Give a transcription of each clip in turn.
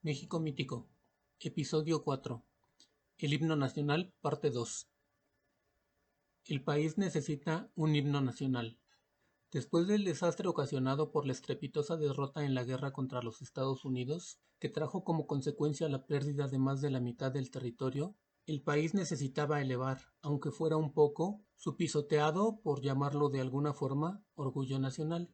México Mítico, Episodio 4. El himno nacional, parte 2. El país necesita un himno nacional. Después del desastre ocasionado por la estrepitosa derrota en la guerra contra los Estados Unidos, que trajo como consecuencia la pérdida de más de la mitad del territorio, el país necesitaba elevar, aunque fuera un poco, su pisoteado, por llamarlo de alguna forma, orgullo nacional.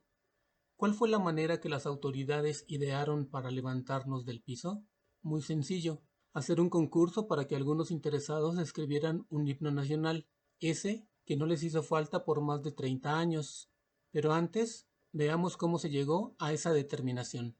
¿Cuál fue la manera que las autoridades idearon para levantarnos del piso? Muy sencillo, hacer un concurso para que algunos interesados escribieran un himno nacional, ese que no les hizo falta por más de 30 años. Pero antes, veamos cómo se llegó a esa determinación.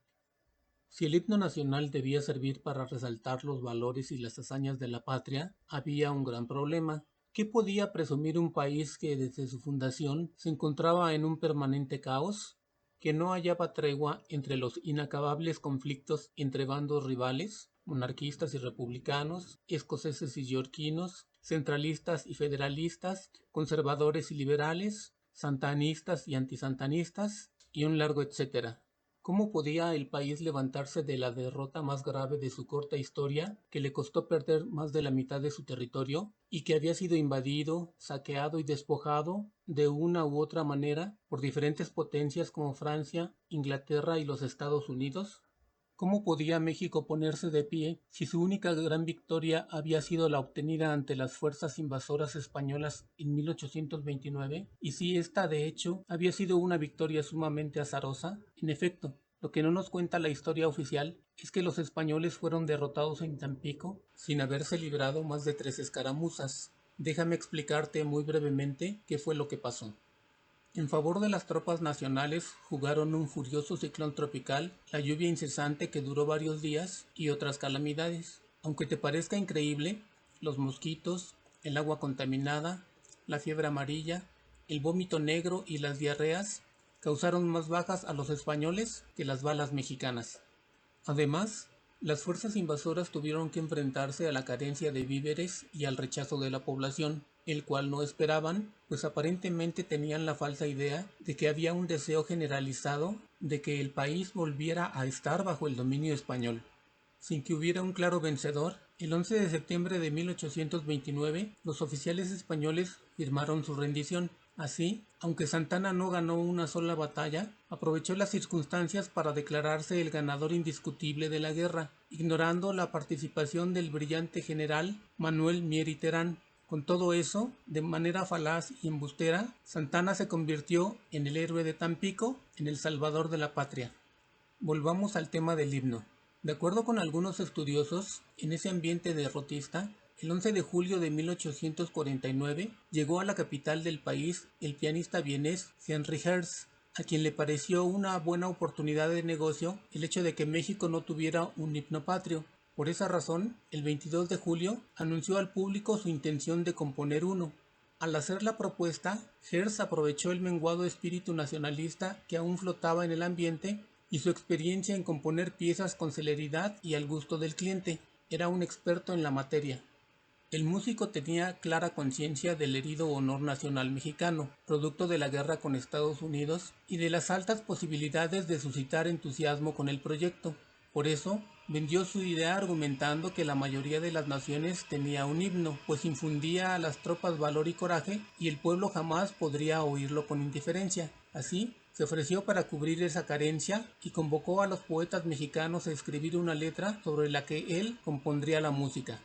Si el himno nacional debía servir para resaltar los valores y las hazañas de la patria, había un gran problema. ¿Qué podía presumir un país que desde su fundación se encontraba en un permanente caos? ¿Que no hallaba tregua entre los inacabables conflictos entre bandos rivales, monarquistas y republicanos, escoceses y yorquinos, centralistas y federalistas, conservadores y liberales, santanistas y antisantanistas, y un largo etcétera? ¿Cómo podía el país levantarse de la derrota más grave de su corta historia, que le costó perder más de la mitad de su territorio, y que había sido invadido, saqueado y despojado de una u otra manera por diferentes potencias como Francia, Inglaterra y los Estados Unidos? ¿Cómo podía México ponerse de pie si su única gran victoria había sido la obtenida ante las fuerzas invasoras españolas en 1829? Y si esta, de hecho, había sido una victoria sumamente azarosa. En efecto, lo que no nos cuenta la historia oficial es que los españoles fueron derrotados en Tampico sin haberse librado más de 3 escaramuzas. Déjame explicarte muy brevemente qué fue lo que pasó. En favor de las tropas nacionales jugaron un furioso ciclón tropical, la lluvia incesante que duró varios días y otras calamidades. Aunque te parezca increíble, los mosquitos, el agua contaminada, la fiebre amarilla, el vómito negro y las diarreas causaron más bajas a los españoles que las balas mexicanas. Además, las fuerzas invasoras tuvieron que enfrentarse a la carencia de víveres y al rechazo de la población, el cual no esperaban, pues aparentemente tenían la falsa idea de que había un deseo generalizado de que el país volviera a estar bajo el dominio español. Sin que hubiera un claro vencedor, el 11 de septiembre de 1829 los oficiales españoles firmaron su rendición. Así, aunque Santana no ganó una sola batalla, aprovechó las circunstancias para declararse el ganador indiscutible de la guerra, ignorando la participación del brillante general Manuel Mier y Terán. Con todo eso, de manera falaz y embustera, Santana se convirtió en el héroe de Tampico, en el salvador de la patria. Volvamos al tema del himno. De acuerdo con algunos estudiosos, en ese ambiente derrotista, el 11 de julio de 1849 llegó a la capital del país el pianista vienés Henry Herz, a quien le pareció una buena oportunidad de negocio el hecho de que México no tuviera un himno patrio. Por esa razón, el 22 de julio anunció al público su intención de componer uno. Al hacer la propuesta, Herz aprovechó el menguado espíritu nacionalista que aún flotaba en el ambiente y su experiencia en componer piezas con celeridad y al gusto del cliente. Era un experto en la materia. El músico tenía clara conciencia del herido honor nacional mexicano, producto de la guerra con Estados Unidos, y de las altas posibilidades de suscitar entusiasmo con el proyecto. Por eso, vendió su idea argumentando que la mayoría de las naciones tenía un himno, pues infundía a las tropas valor y coraje, y el pueblo jamás podría oírlo con indiferencia. Así, se ofreció para cubrir esa carencia y convocó a los poetas mexicanos a escribir una letra sobre la que él compondría la música.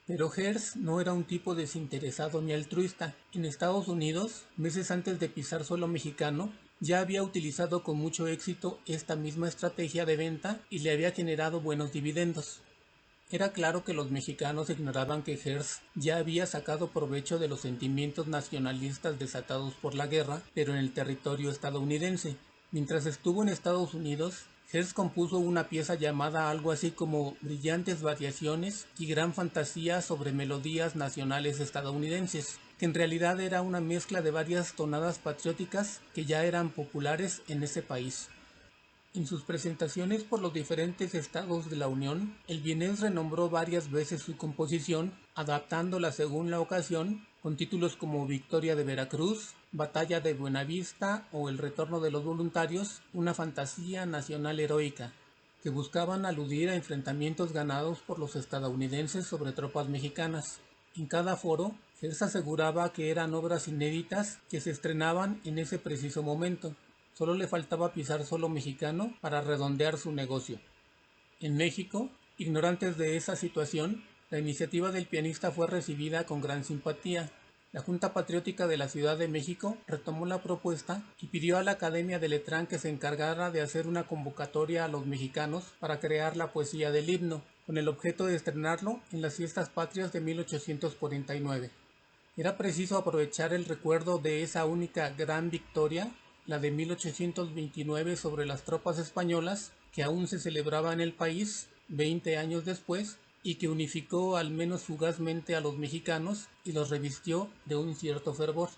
Pero Hearst no era un tipo desinteresado ni altruista. En Estados Unidos, meses antes de pisar suelo mexicano, ya había utilizado con mucho éxito esta misma estrategia de venta y le había generado buenos dividendos. Era claro que los mexicanos ignoraban que Hearst ya había sacado provecho de los sentimientos nacionalistas desatados por la guerra, pero en el territorio estadounidense. Mientras estuvo en Estados Unidos, Hearst compuso una pieza llamada algo así como Brillantes Variaciones y Gran Fantasía sobre melodías nacionales estadounidenses, que en realidad era una mezcla de varias tonadas patrióticas que ya eran populares en ese país. En sus presentaciones por los diferentes estados de la Unión, el vienés renombró varias veces su composición, adaptándola según la ocasión, con títulos como Victoria de Veracruz, Batalla de Buenavista o El retorno de los voluntarios, una fantasía nacional heroica. que buscaban aludir a enfrentamientos ganados por los estadounidenses sobre tropas mexicanas. En cada foro, Hearst aseguraba que eran obras inéditas que se estrenaban en ese preciso momento. Solo le faltaba pisar suelo mexicano para redondear su negocio. En México, ignorantes de esa situación, la iniciativa del pianista fue recibida con gran simpatía. La Junta Patriótica de la Ciudad de México retomó la propuesta y pidió a la Academia de Letrán que se encargara de hacer una convocatoria a los mexicanos para crear la poesía del himno, con el objeto de estrenarlo en las fiestas patrias de 1849. Era preciso aprovechar el recuerdo de esa única gran victoria, la de 1829 sobre las tropas españolas, que aún se celebraba en el país 20 años después, y que unificó al menos fugazmente a los mexicanos y los revistió de un cierto fervor.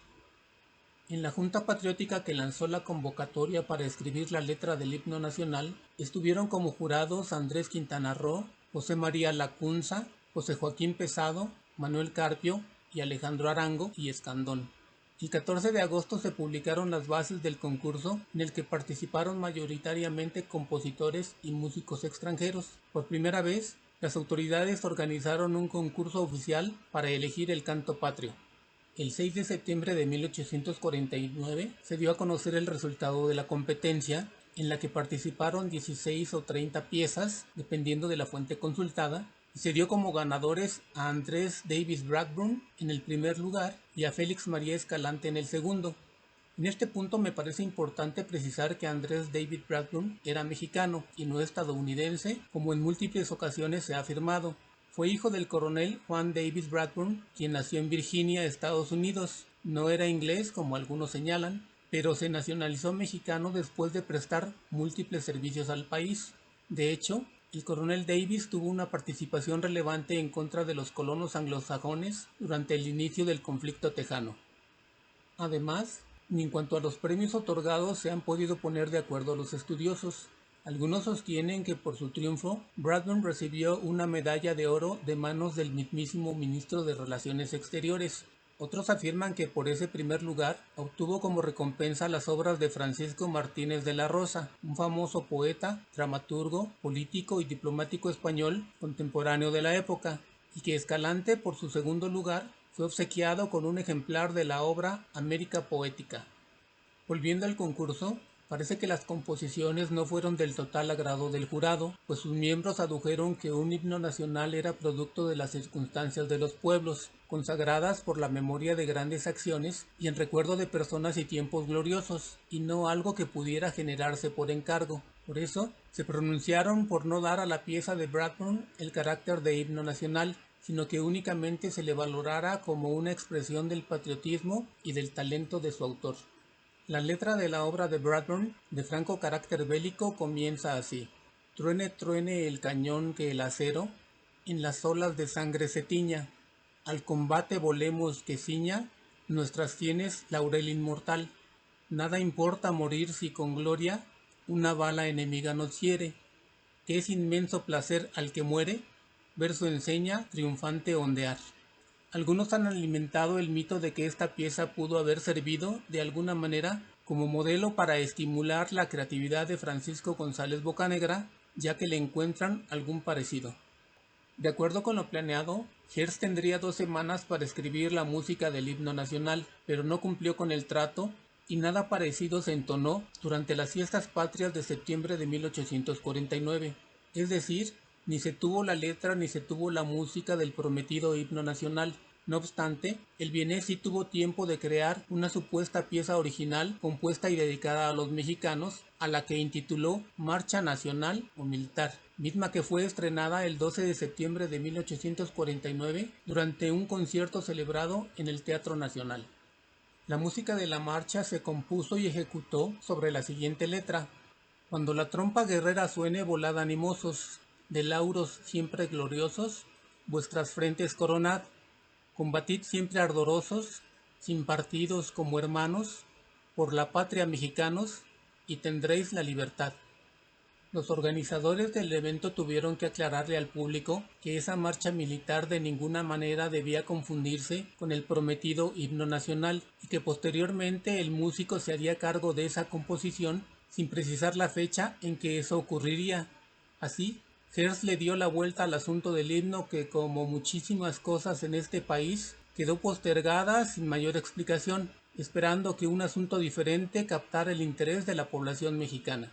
En la Junta Patriótica que lanzó la convocatoria para escribir la letra del himno nacional, estuvieron como jurados Andrés Quintana Roo, José María Lacunza, José Joaquín Pesado, Manuel Carpio y Alejandro Arango y Escandón. El 14 de agosto se publicaron las bases del concurso, en el que participaron mayoritariamente compositores y músicos extranjeros. Por primera vez, las autoridades organizaron un concurso oficial para elegir el canto patrio. El 6 de septiembre de 1849 se dio a conocer el resultado de la competencia, en la que participaron 16 o 30 piezas, dependiendo de la fuente consultada, y se dio como ganadores a Andrés Davis Bradburn en el primer lugar y a Félix María Escalante en el segundo. En este punto me parece importante precisar que Andrés David Bradburn era mexicano y no estadounidense, como en múltiples ocasiones se ha afirmado. Fue hijo del coronel Juan Davis Bradburn, quien nació en Virginia, Estados Unidos. No era inglés, como algunos señalan, pero se nacionalizó mexicano después de prestar múltiples servicios al país. De hecho, el coronel Davis tuvo una participación relevante en contra de los colonos anglosajones durante el inicio del conflicto tejano. Además, ni en cuanto a los premios otorgados se han podido poner de acuerdo los estudiosos. Algunos sostienen que por su triunfo, Bradburn recibió una medalla de oro de manos del mismísimo ministro de Relaciones Exteriores. Otros afirman que por ese primer lugar obtuvo como recompensa las obras de Francisco Martínez de la Rosa, un famoso poeta, dramaturgo, político y diplomático español contemporáneo de la época, y que Escalante, por su segundo lugar, fue obsequiado con un ejemplar de la obra América Poética. Volviendo al concurso, parece que las composiciones no fueron del total agrado del jurado, pues sus miembros adujeron que un himno nacional era producto de las circunstancias de los pueblos, consagradas por la memoria de grandes acciones y en recuerdo de personas y tiempos gloriosos, y no algo que pudiera generarse por encargo. Por eso, se pronunciaron por no dar a la pieza de Bradburn el carácter de himno nacional, sino que únicamente se le valorara como una expresión del patriotismo y del talento de su autor. La letra de la obra de Bradburn, de franco carácter bélico, comienza así: truene, truene el cañón que el acero en las olas de sangre se tiña, al combate volemos que ciña nuestras sienes laurel inmortal, nada importa morir si con gloria una bala enemiga nos hiere, que es inmenso placer al que muere, verso enseña triunfante ondear. Algunos han alimentado el mito de que esta pieza pudo haber servido, de alguna manera, como modelo para estimular la creatividad de Francisco González Bocanegra, ya que le encuentran algún parecido. De acuerdo con lo planeado, Hearst tendría 2 semanas para escribir la música del himno nacional, pero no cumplió con el trato y nada parecido se entonó durante las fiestas patrias de septiembre de 1849, es decir, ni se tuvo la letra ni se tuvo la música del prometido himno nacional. No obstante, el vienés sí tuvo tiempo de crear una supuesta pieza original compuesta y dedicada a los mexicanos, a la que intituló Marcha Nacional o Militar, misma que fue estrenada el 12 de septiembre de 1849 durante un concierto celebrado en el Teatro Nacional. La música de la marcha se compuso y ejecutó sobre la siguiente letra: cuando la trompa guerrera suene, volad animosos, de lauros siempre gloriosos, vuestras frentes coronad, combatid siempre ardorosos, sin partidos como hermanos, por la patria mexicanos, y tendréis la libertad. Los organizadores del evento tuvieron que aclararle al público que esa marcha militar de ninguna manera debía confundirse con el prometido himno nacional y que posteriormente el músico se haría cargo de esa composición sin precisar la fecha en que eso ocurriría. Así, Hearst le dio la vuelta al asunto del himno que, como muchísimas cosas en este país, quedó postergada sin mayor explicación, esperando que un asunto diferente captara el interés de la población mexicana.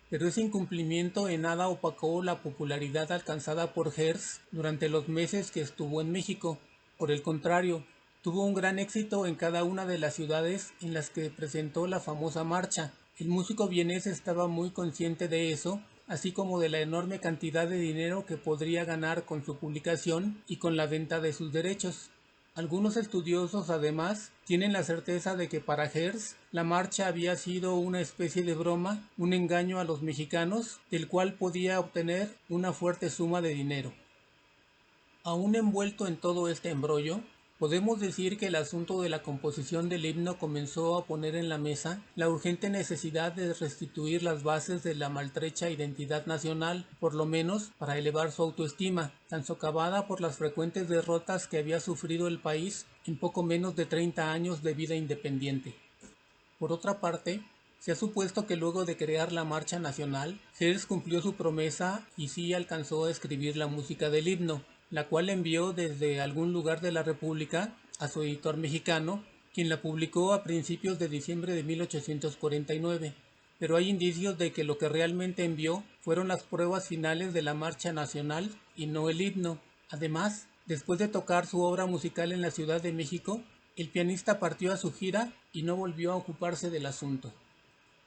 Pero ese incumplimiento en nada opacó la popularidad alcanzada por Hearst durante los meses que estuvo en México. Por el contrario, tuvo un gran éxito en cada una de las ciudades en las que presentó la famosa marcha. El músico vienés estaba muy consciente de eso, así como de la enorme cantidad de dinero que podría ganar con su publicación y con la venta de sus derechos. Algunos estudiosos, además, tienen la certeza de que para Hearst la marcha había sido una especie de broma, un engaño a los mexicanos, del cual podía obtener una fuerte suma de dinero. Aún envuelto en todo este embrollo, podemos decir que el asunto de la composición del himno comenzó a poner en la mesa la urgente necesidad de restituir las bases de la maltrecha identidad nacional, por lo menos para elevar su autoestima, tan socavada por las frecuentes derrotas que había sufrido el país en poco menos de 30 años de vida independiente. Por otra parte, se ha supuesto que luego de crear la Marcha Nacional, Hearst cumplió su promesa y sí alcanzó a escribir la música del himno, la cual envió desde algún lugar de la República a su editor mexicano, quien la publicó a principios de diciembre de 1849. Pero hay indicios de que lo que realmente envió fueron las pruebas finales de la Marcha Nacional y no el himno. Además, después de tocar su obra musical en la Ciudad de México, el pianista partió a su gira y no volvió a ocuparse del asunto.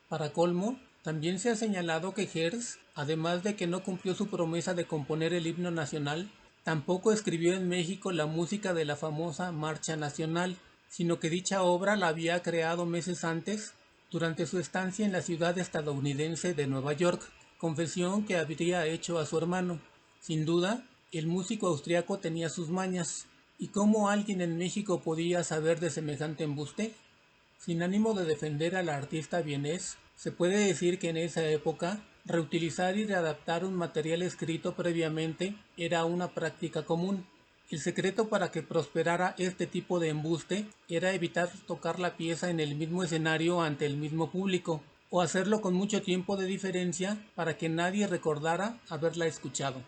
Para colmo, también se ha señalado que Hearst, además de que no cumplió su promesa de componer el himno nacional, tampoco escribió en México la música de la famosa Marcha Nacional, sino que dicha obra la había creado meses antes, durante su estancia en la ciudad estadounidense de Nueva York, confesión que habría hecho a su hermano. Sin duda, el músico austriaco tenía sus mañas. ¿Y cómo alguien en México podía saber de semejante embuste? Sin ánimo de defender al artista vienés, se puede decir que en esa época reutilizar y readaptar un material escrito previamente era una práctica común. El secreto para que prosperara este tipo de embuste era evitar tocar la pieza en el mismo escenario ante el mismo público, o hacerlo con mucho tiempo de diferencia para que nadie recordara haberla escuchado.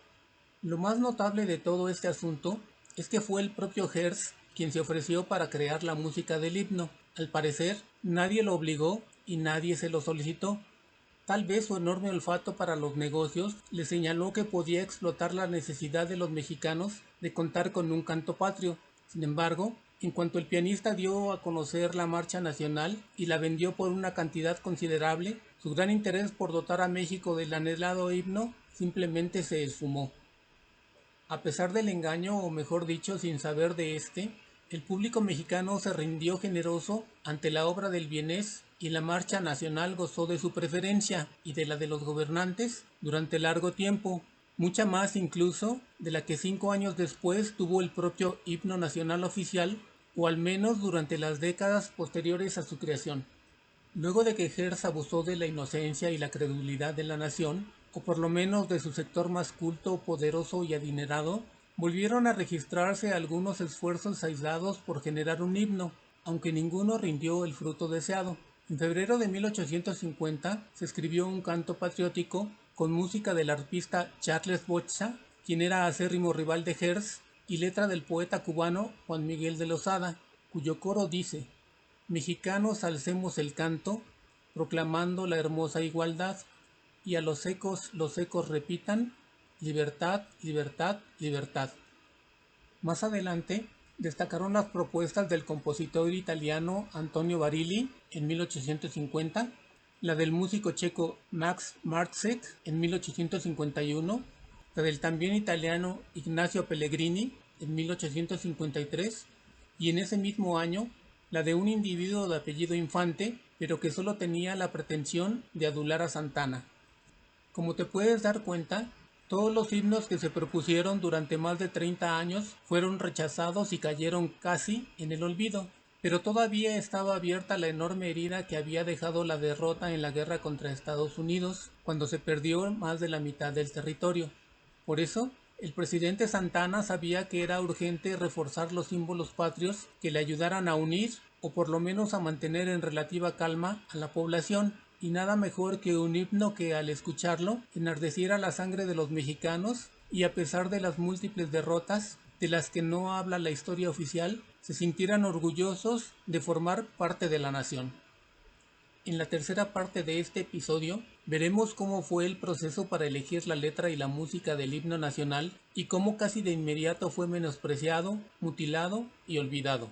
Lo más notable de todo este asunto es que fue el propio Hearst quien se ofreció para crear la música del himno. Al parecer, nadie lo obligó y nadie se lo solicitó. Tal vez su enorme olfato para los negocios le señaló que podía explotar la necesidad de los mexicanos de contar con un canto patrio. Sin embargo, en cuanto el pianista dio a conocer la marcha nacional y la vendió por una cantidad considerable, su gran interés por dotar a México del anhelado himno simplemente se esfumó. A pesar del engaño, o mejor dicho, sin saber de este, el público mexicano se rindió generoso ante la obra del vienés y la marcha nacional gozó de su preferencia y de la de los gobernantes durante largo tiempo, mucha más incluso de la que 5 años después tuvo el propio himno nacional oficial, o al menos durante las décadas posteriores a su creación. Luego de que Hearst abusó de la inocencia y la credulidad de la nación, o por lo menos de su sector más culto, poderoso y adinerado, volvieron a registrarse algunos esfuerzos aislados por generar un himno, aunque ninguno rindió el fruto deseado. En febrero de 1850 se escribió un canto patriótico con música del arpista Charles Bocha, quien era acérrimo rival de Hearst, y letra del poeta cubano Juan Miguel de Lozada, cuyo coro dice: Mexicanos alcemos el canto, proclamando la hermosa igualdad, y a los ecos repitan, libertad, libertad, libertad. Más adelante, destacaron las propuestas del compositor italiano Antonio Barilli en 1850, la del músico checo Max Marczek en 1851, la del también italiano Ignacio Pellegrini en 1853 y en ese mismo año la de un individuo de apellido Infante, pero que solo tenía la pretensión de adular a Santana. Como te puedes dar cuenta, todos los himnos que se propusieron durante más de 30 años fueron rechazados y cayeron casi en el olvido, pero todavía estaba abierta la enorme herida que había dejado la derrota en la guerra contra Estados Unidos, cuando se perdió más de la mitad del territorio. Por eso, el presidente Santana sabía que era urgente reforzar los símbolos patrios que le ayudaran a unir, o por lo menos a mantener en relativa calma, a la población, y nada mejor que un himno que al escucharlo enardeciera la sangre de los mexicanos y a pesar de las múltiples derrotas de las que no habla la historia oficial, se sintieran orgullosos de formar parte de la nación. En la tercera parte de este episodio veremos cómo fue el proceso para elegir la letra y la música del himno nacional y cómo casi de inmediato fue menospreciado, mutilado y olvidado.